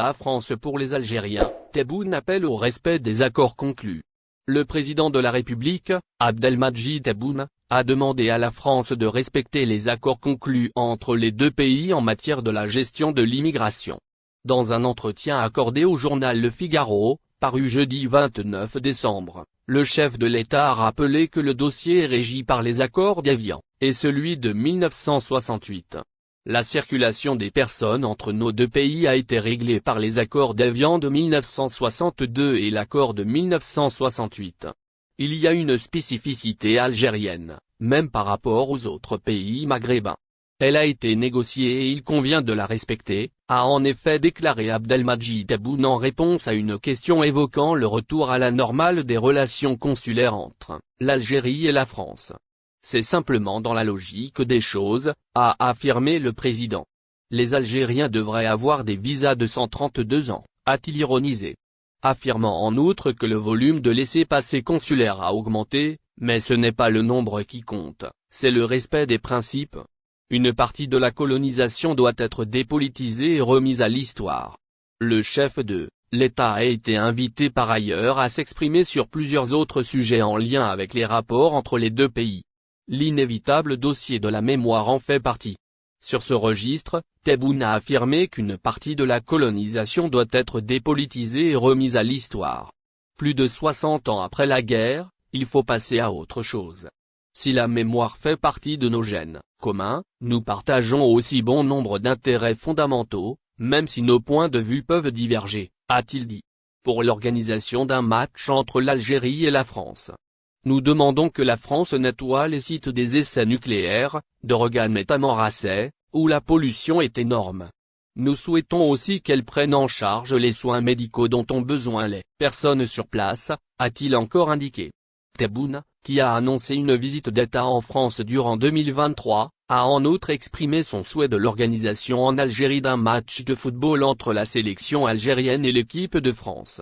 à France pour les Algériens, Tebboune appelle au respect des accords conclus. Le président de la République, Abdelmadjid Tebboune, a demandé à la France de respecter les accords conclus entre les deux pays en matière de la gestion de l'immigration. Dans un entretien accordé au journal Le Figaro, paru jeudi 29 décembre, le chef de l'État a rappelé que le dossier est régi par les accords d'Évian, et celui de 1968. La circulation des personnes entre nos deux pays a été réglée par les accords d'Évian de 1962 et l'accord de 1968. Il y a une spécificité algérienne, même par rapport aux autres pays maghrébins. Elle a été négociée et il convient de la respecter, a en effet déclaré Abdelmadjid Tebboune en réponse à une question évoquant le retour à la normale des relations consulaires entre l'Algérie et la France. C'est simplement dans la logique des choses, a affirmé le président. Les Algériens devraient avoir des visas de 132 ans, a-t-il ironisé. Affirmant en outre que le volume de laissez-passer consulaires a augmenté, mais ce n'est pas le nombre qui compte, c'est le respect des principes. Une partie de la colonisation doit être dépolitisée et remise à l'histoire. Le chef de l'État a été invité par ailleurs à s'exprimer sur plusieurs autres sujets en lien avec les rapports entre les deux pays. L'inévitable dossier de la mémoire en fait partie. Sur ce registre, Tebboune a affirmé qu'une partie de la colonisation doit être dépolitisée et remise à l'histoire. Plus de 60 ans après la guerre, il faut passer à autre chose. Si la mémoire fait partie de nos gènes communs, nous partageons aussi bon nombre d'intérêts fondamentaux, même si nos points de vue peuvent diverger, a-t-il dit. Pour l'organisation d'un match entre l'Algérie et la France. Nous demandons que la France nettoie les sites des essais nucléaires, de Regan et Tamanrasset, où la pollution est énorme. Nous souhaitons aussi qu'elle prenne en charge les soins médicaux dont ont besoin les personnes sur place, a-t-il encore indiqué. Tebboune, qui a annoncé une visite d'État en France durant 2023, a en outre exprimé son souhait de l'organisation en Algérie d'un match de football entre la sélection algérienne et l'équipe de France.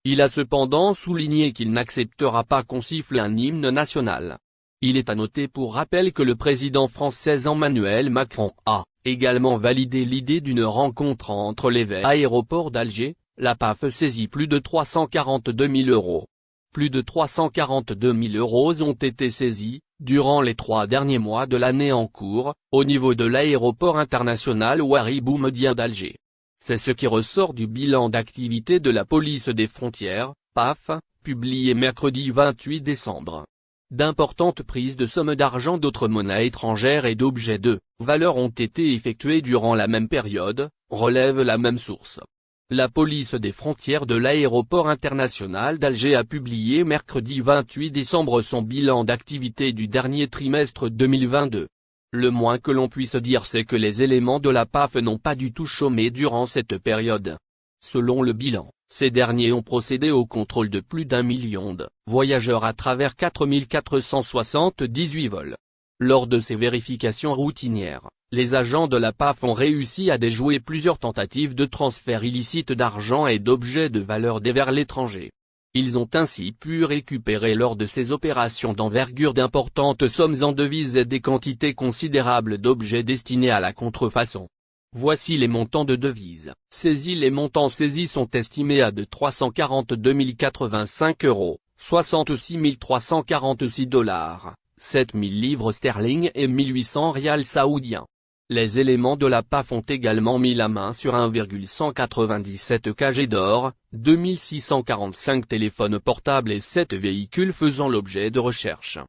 Il a cependant souligné qu'il n'acceptera pas qu'on siffle un hymne national. Il est à noter pour rappel que le président français Emmanuel Macron a également validé l'idée d'une rencontre entre les aéroports d'Alger. La PAF saisit plus de 342 000 €. Plus de 342 000 € ont été saisis, durant les 3 derniers mois de l'année en cours, au niveau de l'aéroport international Ouari Boumedienne d'Alger. C'est ce qui ressort du bilan d'activité de la police des frontières, PAF, publié mercredi 28 décembre. D'importantes prises de sommes d'argent d'autres monnaies étrangères et d'objets de valeur ont été effectuées durant la même période, relève la même source. La police des frontières de l'aéroport international d'Alger a publié mercredi 28 décembre son bilan d'activité du dernier trimestre 2022. Le moins que l'on puisse dire c'est que les éléments de la PAF n'ont pas du tout chômé durant cette période. Selon le bilan, ces derniers ont procédé au contrôle de plus d'1 million de voyageurs à travers 4 478 vols. Lors de ces vérifications routinières, les agents de la PAF ont réussi à déjouer plusieurs tentatives de transfert illicite d'argent et d'objets de valeur vers l'étranger. Ils ont ainsi pu récupérer lors de ces opérations d'envergure d'importantes sommes en devises et des quantités considérables d'objets destinés à la contrefaçon. Voici les montants de devises saisis. Les montants saisis sont estimés à de 342 085 €, 66 346 $, 7 000 livres sterling et 1800 rials saoudiens. Les éléments de la PAF ont également mis la main sur 1,197 kg d'or, 2645 téléphones portables et 7 véhicules faisant l'objet de recherches.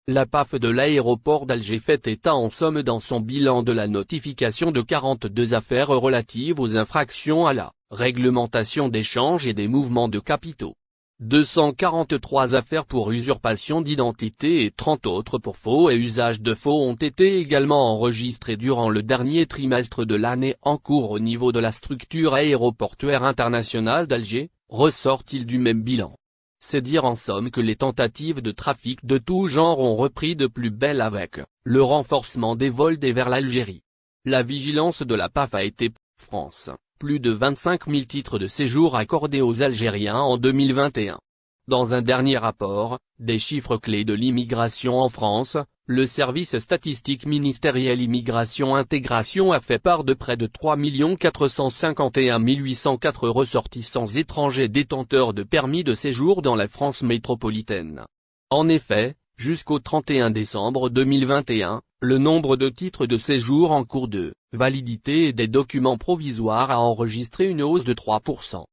La PAF de l'aéroport d'Alger fait état en somme dans son bilan de la notification de 42 affaires relatives aux infractions à la réglementation d'échange et des mouvements de capitaux. 243 affaires pour usurpation d'identité et 30 autres pour faux et usage de faux ont été également enregistrées durant le dernier trimestre de l'année en cours au niveau de la structure aéroportuaire internationale d'Alger, ressort-il du même bilan. C'est dire en somme que les tentatives de trafic de tout genre ont repris de plus belle avec le renforcement des vols vers l'Algérie. La vigilance de la PAF a été France. Plus de 25 000 titres de séjour accordés aux Algériens en 2021. Dans un dernier rapport, des chiffres clés de l'immigration en France, le service statistique ministériel Immigration-Intégration a fait part de près de 3 451 804 ressortissants étrangers détenteurs de permis de séjour dans la France métropolitaine. En effet, jusqu'au 31 décembre 2021, le nombre de titres de séjour en cours de validité et des documents provisoires a enregistré une hausse de 3%.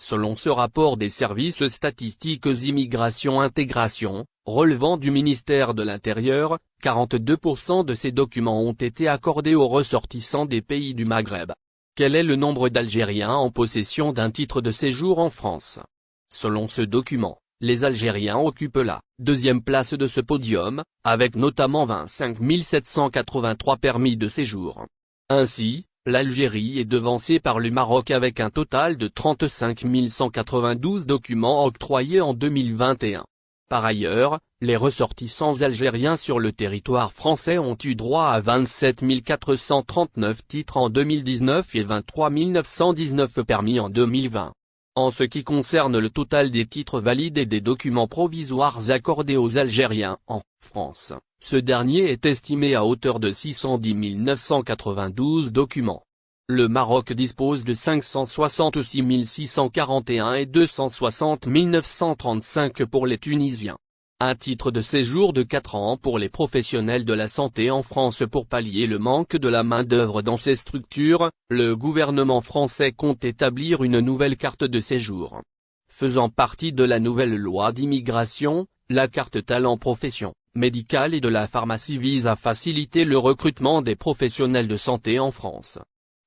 Selon ce rapport des services statistiques Immigration-Intégration, relevant du ministère de l'Intérieur, 42% de ces documents ont été accordés aux ressortissants des pays du Maghreb. Quel est le nombre d'Algériens en possession d'un titre de séjour en France? Selon ce document, les Algériens occupent la deuxième place de ce podium, avec notamment 25 783 permis de séjour. Ainsi, l'Algérie est devancée par le Maroc avec un total de 35 192 documents octroyés en 2021. Par ailleurs, les ressortissants algériens sur le territoire français ont eu droit à 27 439 titres en 2019 et 23 919 permis en 2020. En ce qui concerne le total des titres valides et des documents provisoires accordés aux Algériens en France, ce dernier est estimé à hauteur de 610 992 documents. Le Maroc dispose de 566 641 et 260 935 pour les Tunisiens. Un titre de séjour de 4 ans pour les professionnels de la santé en France pour pallier le manque de la main-d'œuvre dans ces structures, le gouvernement français compte établir une nouvelle carte de séjour. Faisant partie de la nouvelle loi d'immigration, la carte talent profession médicale et de la pharmacie vise à faciliter le recrutement des professionnels de santé en France.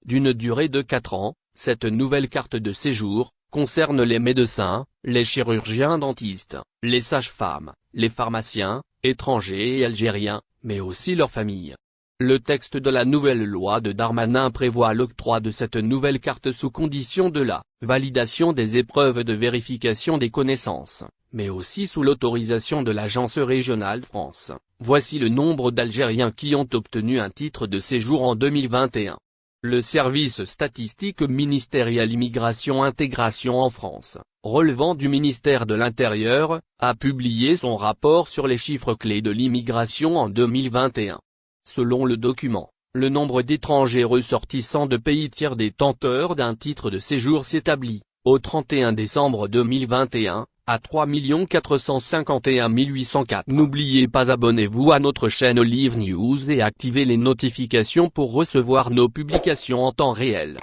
D'une durée de 4 ans, cette nouvelle carte de séjour concerne les médecins, les chirurgiens dentistes, les sages-femmes, les pharmaciens, étrangers et algériens, mais aussi leurs familles. Le texte de la nouvelle loi de Darmanin prévoit l'octroi de cette nouvelle carte sous condition de la validation des épreuves de vérification des connaissances, mais aussi sous l'autorisation de l'Agence régionale France. Voici le nombre d'Algériens qui ont obtenu un titre de séjour en 2021. Le service statistique ministériel Immigration-Intégration en France, relevant du ministère de l'Intérieur, a publié son rapport sur les chiffres clés de l'immigration en 2021. Selon le document, le nombre d'étrangers ressortissants de pays tiers détenteurs d'un titre de séjour s'établit, au 31 décembre 2021, à 3 451 804. N'oubliez pas abonnez-vous à notre chaîne Olive News et activez les notifications pour recevoir nos publications en temps réel.